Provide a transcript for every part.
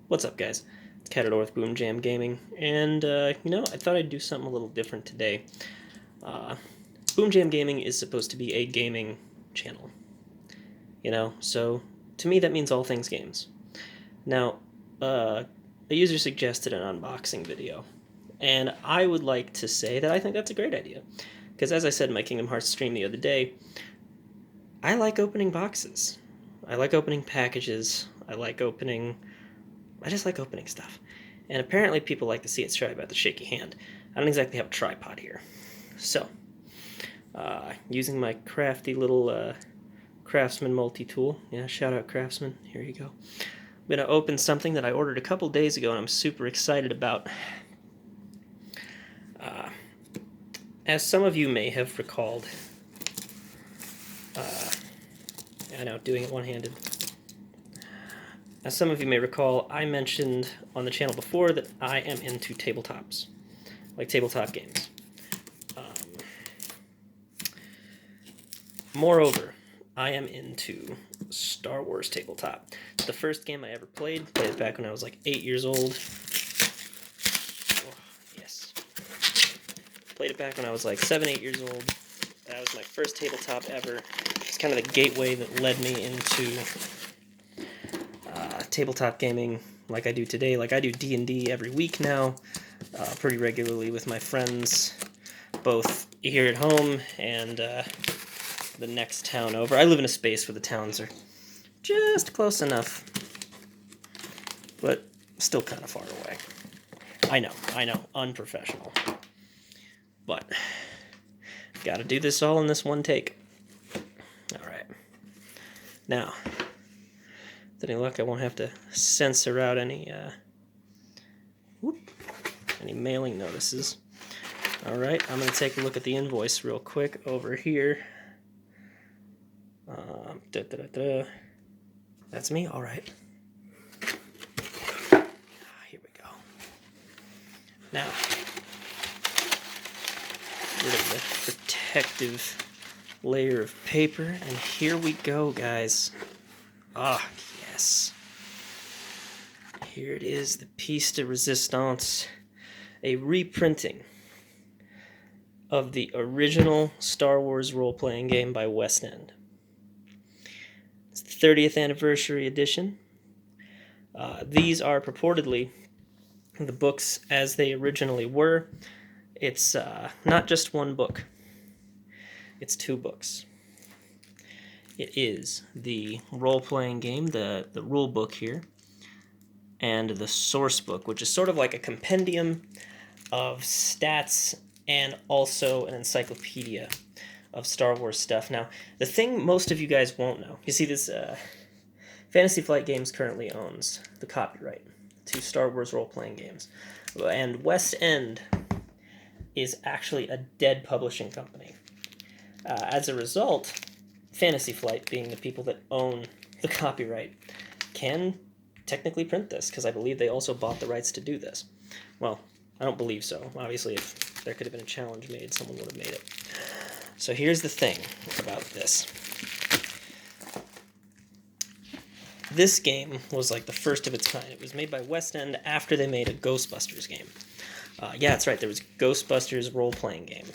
What's up, guys? It's Catador with BoomJamGaming, and I thought I'd do something a little different today. BoomJamGaming is supposed to be a gaming channel, so to me that means all things games. Now, a user suggested an unboxing video, and I would like to say that I think that's a great idea, because as I said in my Kingdom Hearts stream the other day, I like opening boxes. I like opening packages. I just like opening stuff. And apparently people like to see it described by the shaky hand. I don't exactly have a tripod here. So, using my crafty little Craftsman multi-tool. Yeah, shout out Craftsman. Here you go. I'm going to open something that I ordered a couple days ago and I'm super excited about. As some of you may have recalled, I know, doing it one-handed. As some of you may recall, I mentioned on the channel before that I am into tabletops, like tabletop games. Moreover, I am into Star Wars tabletop. The first game I ever played it back when I was like 8 years old. Oh, yes. Played it back when I was like 7, 8 years old. That was my first tabletop ever. It's kind of the gateway that led me into tabletop gaming like I do today. Like I do D&D every week now, pretty regularly with my friends, both here at home and the next town over. I live in a space where the towns are just close enough, but still kind of far away. I know, unprofessional. But gotta do this all in this one take. Alright. Now, with any luck, I won't have to censor out any mailing notices. Alright, I'm going to take a look at the invoice real quick over here. That's me? Alright. Here we go. Now, rid of the protective layer of paper, and here we go, guys. Ah, yes. Here it is, the piece de resistance, a reprinting of the original Star Wars role-playing game by West End. It's the 30th anniversary edition. These are purportedly the books as they originally were. It's not just one book. It's 2 books. It is the role-playing game, the rule book here, and the source book, which is sort of like a compendium of stats and also an encyclopedia of Star Wars stuff. Now, the thing most of you guys won't know, you see this, Fantasy Flight Games currently owns the copyright to Star Wars role-playing games, and West End is actually a dead publishing company. As a result, Fantasy Flight, being the people that own the copyright, can technically print this, because I believe they also bought the rights to do this. Well, I don't believe so. Obviously, if there could have been a challenge made, someone would have made it. So here's the thing about this. This game was like the first of its kind. It was made by West End after they made a Ghostbusters game. Yeah, that's right, there was Ghostbusters role-playing game.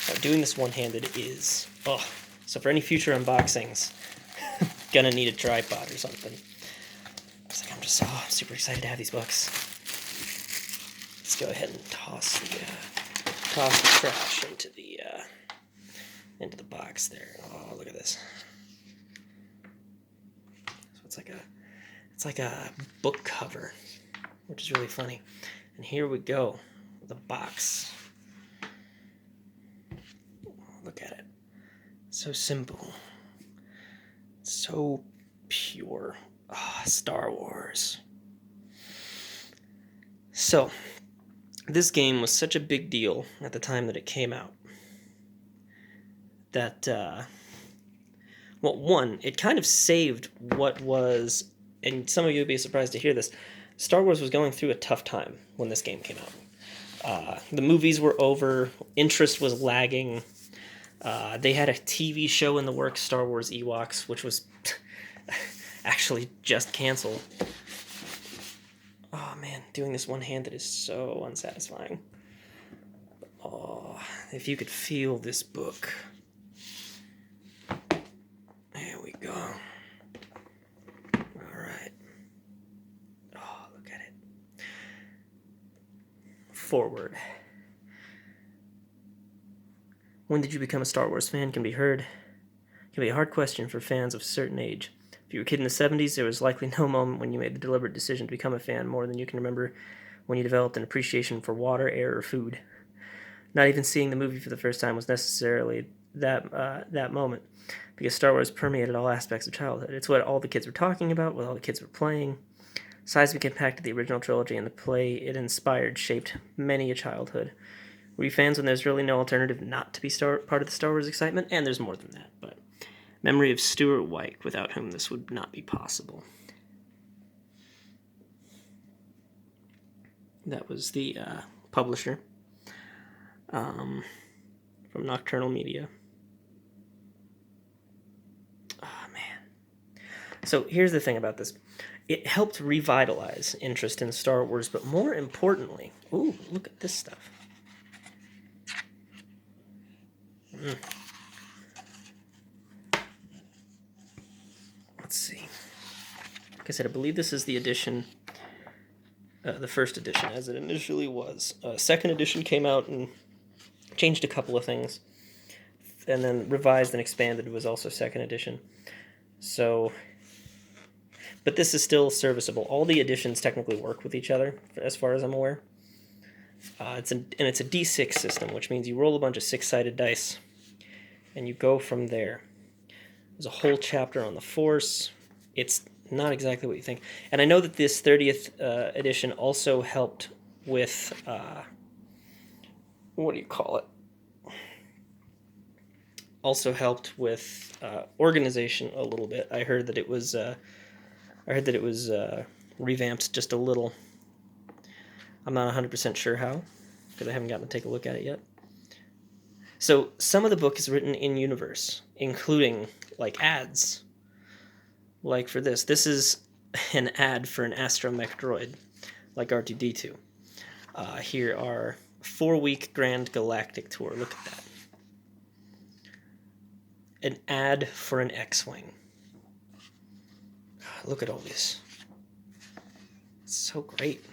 Now, doing this one-handed is... oh, so for any future unboxings, gonna need a tripod or something. It's like I'm super excited to have these books. Let's go ahead and toss the trash into the box there. Oh, look at this. So it's like a book cover, which is really funny. And here we go, the box. Look at it. So simple. So pure. Star Wars. So, this game was such a big deal at the time that it came out that, well, one, it kind of saved what was, and some of you would be surprised to hear this, Star Wars was going through a tough time when this game came out. The movies were over, interest was lagging. They had a TV show in the works, Star Wars Ewoks, which was actually just canceled. doing this one-handed is so unsatisfying. Oh, if you could feel this book. There we go. All right. Oh, look at it. Forward. When did you become a Star Wars fan? Can be a hard question for fans of a certain age. If you were a kid in the 70s, there was likely no moment when you made the deliberate decision to become a fan more than you can remember when you developed an appreciation for water, air, or food. Not even seeing the movie for the first time was necessarily that moment, because Star Wars permeated all aspects of childhood. It's what all the kids were talking about, what all the kids were playing. Seismic impact of the original trilogy and the play it inspired shaped many a childhood. Were you fans when there's really no alternative not to be part of the Star Wars excitement? And there's more than that, but memory of Stuart White, without whom this would not be possible. That was the publisher from Nocturnal Media. Oh, man. So here's the thing about this. It helped revitalize interest in Star Wars, but more importantly... Ooh, look at this stuff. Let's see. Like I said, I believe this is the edition, the first edition, as it initially was. Second edition came out and changed a couple of things, and then revised and expanded. It was also second edition. So, but this is still serviceable. All the editions technically work with each other, as far as I'm aware. It's a D6 system, which means you roll a bunch of 6-sided dice, and you go from there. There's a whole chapter on the Force. It's not exactly what you think. And I know that this 30th edition also helped with, what do you call it? Also helped with organization a little bit. I heard that it was revamped just a little. I'm not 100% sure how, because I haven't gotten to take a look at it yet. So some of the book is written in universe, including like ads. Like for this. This is an ad for an astromech droid, like R2-D2. Here are 4-week Grand Galactic Tour. Look at that. An ad for an X-Wing. Look at all this. It's so great.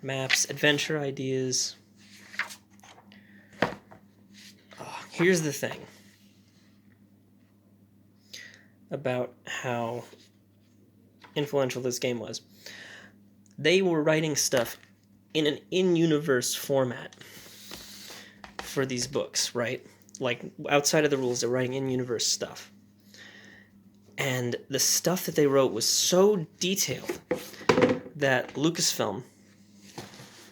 Maps, adventure ideas. Oh, here's the thing about how influential this game was. They were writing stuff in an in-universe format for these books, right? Like, outside of the rules, they're writing in-universe stuff. And the stuff that they wrote was so detailed that Lucasfilm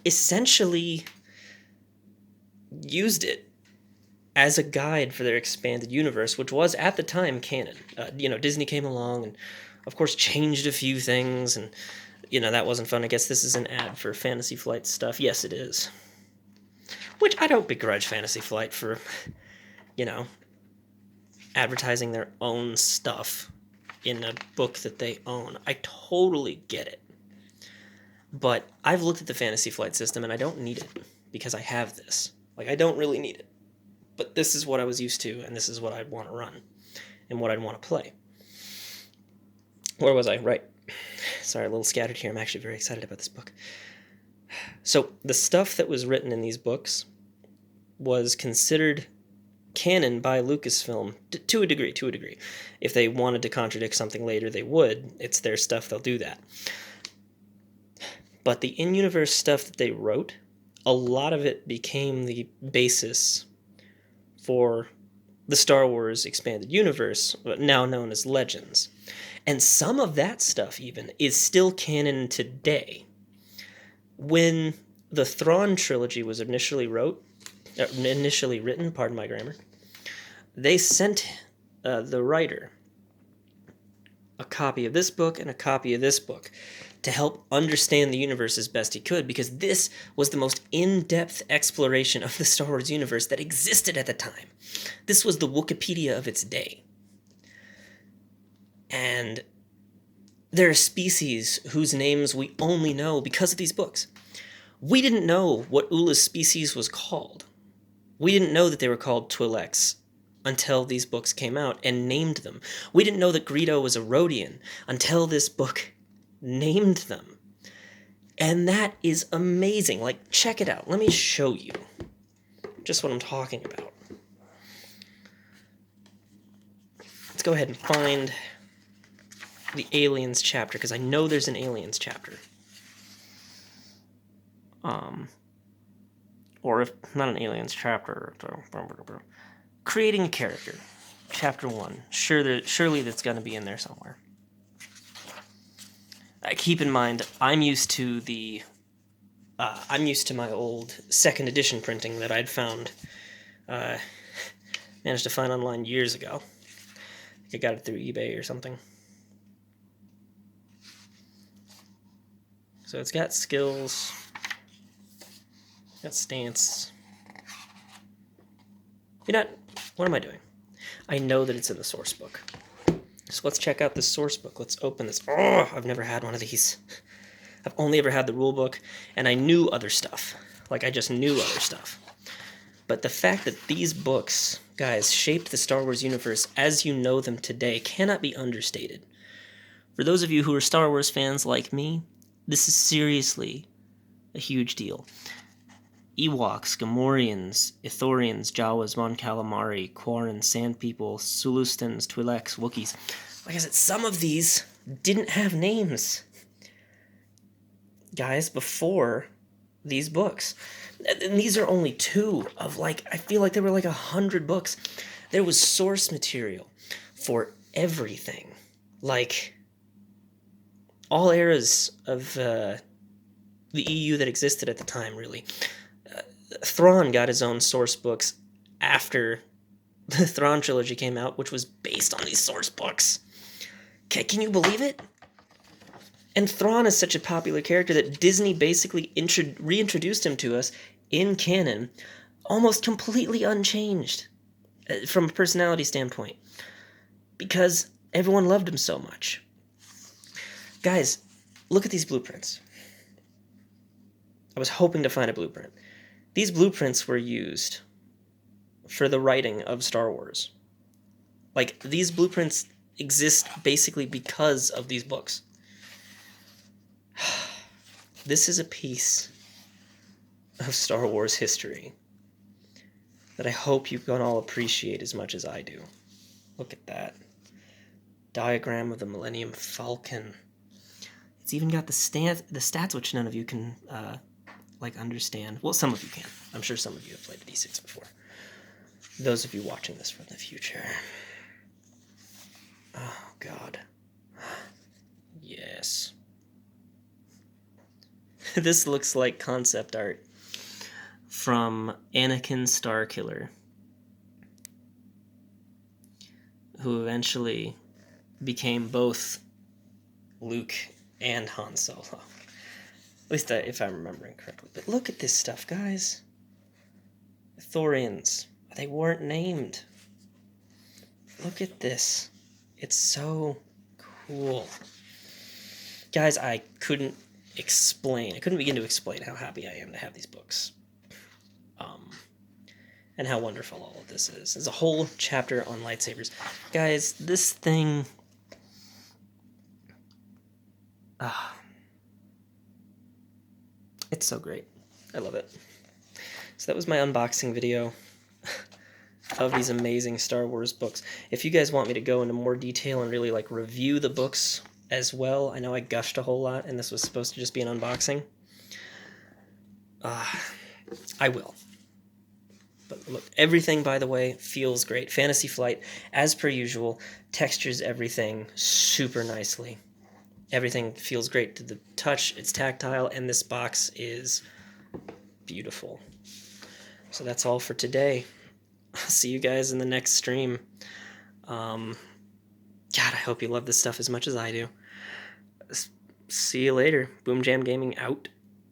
essentially used it as a guide for their expanded universe, which was, at the time, canon. Disney came along and, of course, changed a few things, and, that wasn't fun. I guess this is an ad for Fantasy Flight stuff. Yes, it is. Which I don't begrudge Fantasy Flight for, advertising their own stuff in a book that they own. I totally get it. But I've looked at the Fantasy Flight system, and I don't need it, because I have this. Like, I don't really need it. But this is what I was used to, and this is what I'd want to run, and what I'd want to play. Where was I? Right. Sorry, a little scattered here. I'm actually very excited about this book. So, the stuff that was written in these books was considered canon by Lucasfilm to a degree. If they wanted to contradict something later, they would. It's their stuff, they'll do that. But the in-universe stuff that they wrote, a lot of it became the basis for the Star Wars Expanded Universe, now known as Legends. And some of that stuff, even, is still canon today. When the Thrawn trilogy was initially written, pardon my grammar, they sent the writer a copy of this book and a copy of this book to help understand the universe as best he could, because this was the most in-depth exploration of the Star Wars universe that existed at the time. This was the Wikipedia of its day. And There are species whose names we only know because of these books. We didn't know what Ula's species was called. We didn't know that they were called Twi'leks until these books came out and named them. We didn't know that Greedo was a Rhodian until this book named them. And that is amazing. Like, check it out. Let me show you just what I'm talking about. Let's go ahead and find the Aliens chapter, because I know there's an Aliens chapter. Or if not an Aliens chapter, creating a character, chapter 1. Surely that's going to be in there somewhere. Keep in mind, I'm used to my old 2nd edition printing that I'd found, managed to find online years ago. I got it through eBay or something. So it's got skills, got stance. What am I doing? I know that it's in the source book. So let's check out this source book. Let's open this. Oh, I've never had one of these. I've only ever had the rule book, and I knew other stuff. Like, I just knew other stuff. But the fact that these books, guys, shaped the Star Wars universe as you know them today cannot be understated. For those of you who are Star Wars fans like me, this is seriously a huge deal. Ewoks, Gamorreans, Ithorians, Jawas, Mon Calamari, Quarren, Sand People, Sulustans, Twi'leks, Wookiees. Like I said, some of these didn't have names, guys, before these books. And these are only 2 of, like, I feel like there were like 100 books. There was source material for everything. Like, all eras of the EU that existed at the time, really. Thrawn got his own source books after the Thrawn trilogy came out, which was based on these source books. Okay, can you believe it? And Thrawn is such a popular character that Disney basically reintroduced him to us in canon, almost completely unchanged from a personality standpoint, because everyone loved him so much. Guys, look at these blueprints. I was hoping to find a blueprint. These blueprints were used for the writing of Star Wars. Like, these blueprints exist basically because of these books. This is a piece of Star Wars history that I hope you can all appreciate as much as I do. Look at that. Diagram of the Millennium Falcon. It's even got the stats, which none of you can understand. Well, some of you can. I'm sure some of you have played the D6 before. Those of you watching this from the future. Oh, God. Yes. This looks like concept art from Anakin Starkiller, who eventually became both Luke and Han Solo. At least if I'm remembering correctly. But look at this stuff, guys. Thorians. They weren't named. Look at this. It's so cool. Guys, I couldn't begin to explain how happy I am to have these books. And how wonderful all of this is. There's a whole chapter on lightsabers. Guys, this thing... it's so great. I love it. So that was my unboxing video of these amazing Star Wars books. If you guys want me to go into more detail and really review the books as well, I know I gushed a whole lot and this was supposed to just be an unboxing. I will. But look, everything, by the way, feels great. Fantasy Flight, as per usual, textures everything super nicely. Everything feels great to the touch. It's tactile, and this box is beautiful. So that's all for today. I'll see you guys in the next stream. God, I hope you love this stuff as much as I do. See you later. BoomJamGaming out.